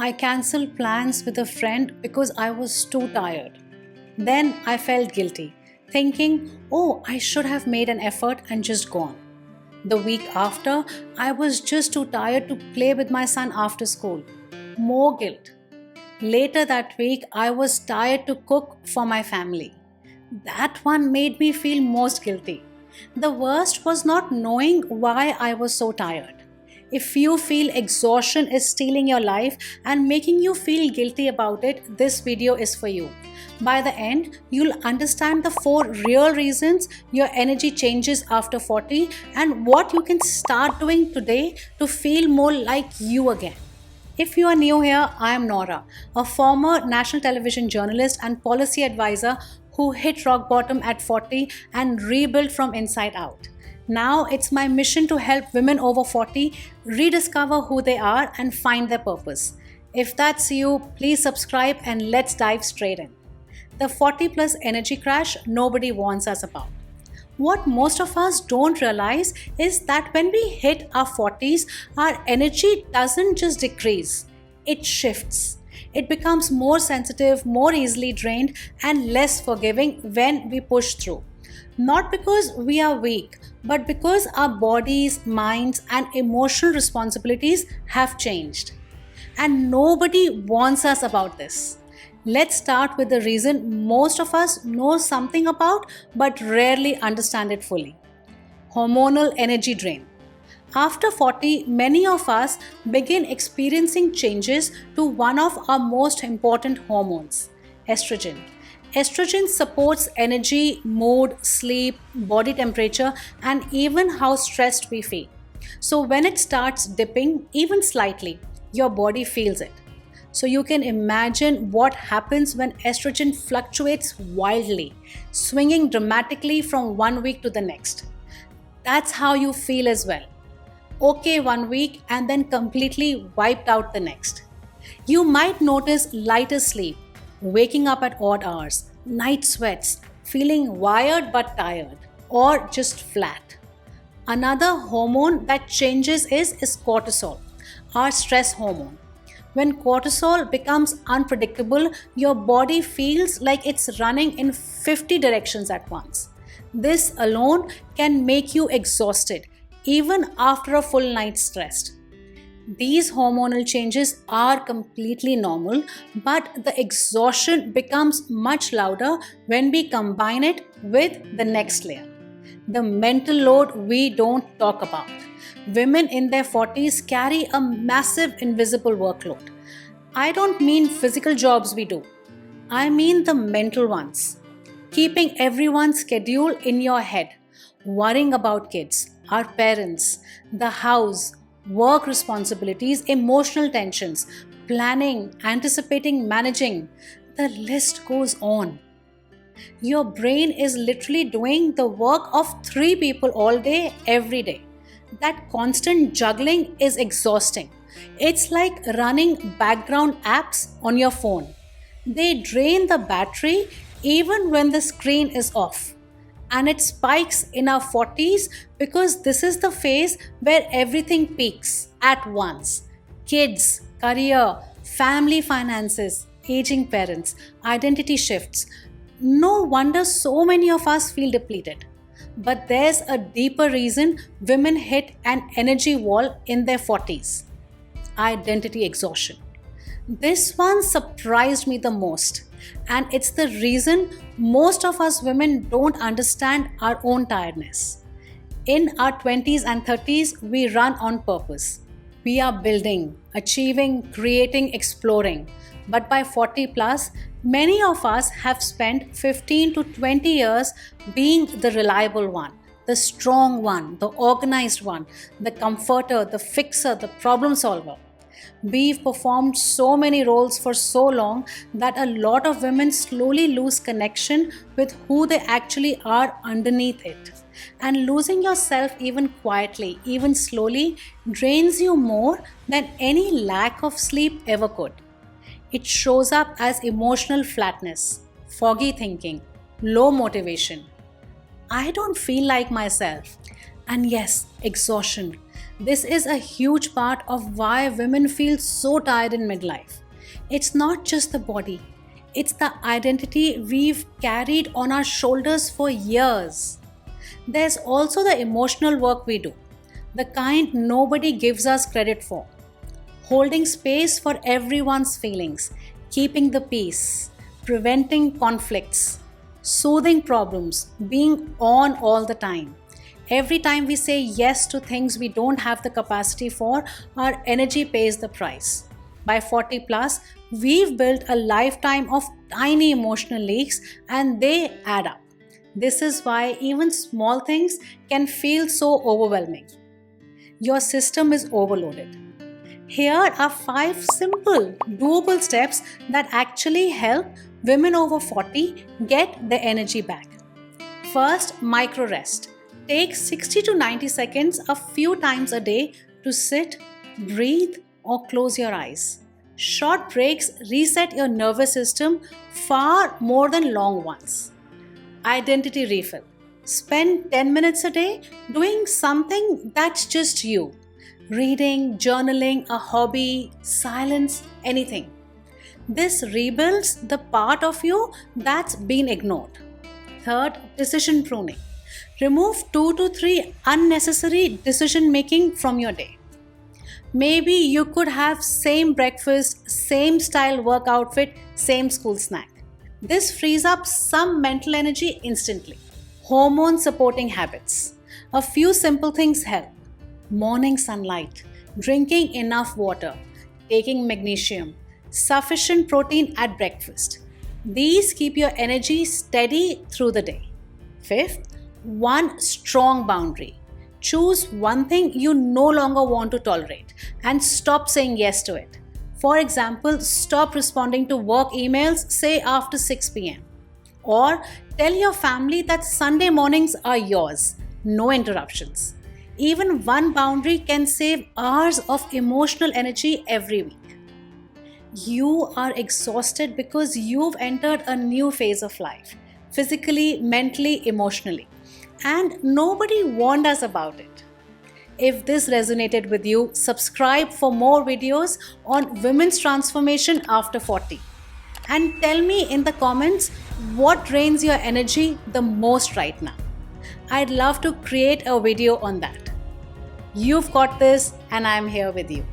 I cancelled plans with a friend because I was too tired. Then I felt guilty, thinking, oh, I should have made an effort and just gone. The week after, I was just too tired to play with my son after school. More guilt. Later that week, I was tired to cook for my family. That one made me feel most guilty. The worst was not knowing why I was so tired. If you feel exhaustion is stealing your life and making you feel guilty about it, this video is for you. By the end, you'll understand the 4 real reasons your energy changes after 40 and what you can start doing today to feel more like you again. If you are new here, I am Nora, a former national television journalist and policy advisor who hit rock bottom at 40 and rebuilt from inside out. Now it's my mission to help women over 40 rediscover who they are and find their purpose. If that's you, please subscribe and let's dive straight in. The 40 plus energy crash nobody warns us about. What most of us don't realize is that when we hit our 40s, our energy doesn't just decrease, it shifts. It becomes more sensitive, more easily drained, and less forgiving when we push through. Not because we are weak, but because our bodies, minds, and emotional responsibilities have changed. And nobody warns us about this. Let's start with the reason most of us know something about but rarely understand it fully. Hormonal energy drain. After 40, many of us begin experiencing changes to one of our most important hormones, estrogen. Estrogen supports energy, mood, sleep, body temperature, and even how stressed we feel. So when it starts dipping, even slightly, your body feels it. So you can imagine what happens when estrogen fluctuates wildly, swinging dramatically from one week to the next. That's how you feel as well. Okay one week and then completely wiped out the next. You might notice lighter sleep, waking up at odd hours, night sweats, feeling wired but tired, or just flat. Another hormone that changes is cortisol, our stress hormone. When cortisol becomes unpredictable, your body feels like it's running in 50 directions at once. This alone can make you exhausted, even after a full night's rest. These hormonal changes are completely normal, but the exhaustion becomes much louder when we combine it with the next layer, the mental load we don't talk about. Women in their 40s carry a massive invisible workload. I don't mean physical jobs we do, I mean the mental ones. Keeping everyone's schedule in your head, worrying about kids, our parents, the house, work responsibilities, emotional tensions, planning, anticipating, managing. The list goes on. Your brain is literally doing the work of 3 people all day, every day. That constant juggling is exhausting. It's like running background apps on your phone. They drain the battery even when the screen is off. And it spikes in our 40s because this is the phase where everything peaks at once. Kids, career, family finances, aging parents, identity shifts. No wonder so many of us feel depleted. But there's a deeper reason women hit an energy wall in their 40s: identity exhaustion. This one surprised me the most, and it's the reason most of us women don't understand our own tiredness. In our 20s and 30s, we run on purpose. We are building, achieving, creating, exploring. But by 40 plus, many of us have spent 15 to 20 years being the reliable one, the strong one, the organized one, the comforter, the fixer, the problem solver. We've performed so many roles for so long that a lot of women slowly lose connection with who they actually are underneath it. And losing yourself even quietly, even slowly, drains you more than any lack of sleep ever could. It shows up as emotional flatness, foggy thinking, low motivation. I don't feel like myself. And yes, exhaustion. This is a huge part of why women feel so tired in midlife. It's not just the body, it's the identity we've carried on our shoulders for years. There's also the emotional work we do, the kind nobody gives us credit for. Holding space for everyone's feelings, keeping the peace, preventing conflicts, soothing problems, being on all the time. Every time we say yes to things we don't have the capacity for, our energy pays the price. By 40 plus, we've built a lifetime of tiny emotional leaks and they add up. This is why even small things can feel so overwhelming. Your system is overloaded. Here are 5 simple, doable steps that actually help women over 40 get their energy back. First, micro rest. Take 60 to 90 seconds a few times a day to sit, breathe, or close your eyes. Short breaks reset your nervous system far more than long ones. Identity refill. Spend 10 minutes a day doing something that's just you. Reading, journaling, a hobby, silence, anything. This rebuilds the part of you that's been ignored. Third, decision pruning. Remove 2 to 3 unnecessary decision making from your day. Maybe you could have same breakfast, same style work outfit, same school snack. This frees up some mental energy instantly. Hormone supporting habits. A few simple things help. Morning sunlight, drinking enough water, taking magnesium, sufficient protein at breakfast. These keep your energy steady through the day. Fifth, one strong boundary. Choose one thing you no longer want to tolerate and stop saying yes to it. For example, stop responding to work emails, say after 6 pm. Or tell your family that Sunday mornings are yours, no interruptions. Even one boundary can save hours of emotional energy every week. You are exhausted because you've entered a new phase of life, physically, mentally, emotionally, and nobody warned us about it. If this resonated with you, subscribe for more videos on women's transformation after 40. And tell me in the comments what drains your energy the most right now. I'd love to create a video on that. You've got this, and I'm here with you.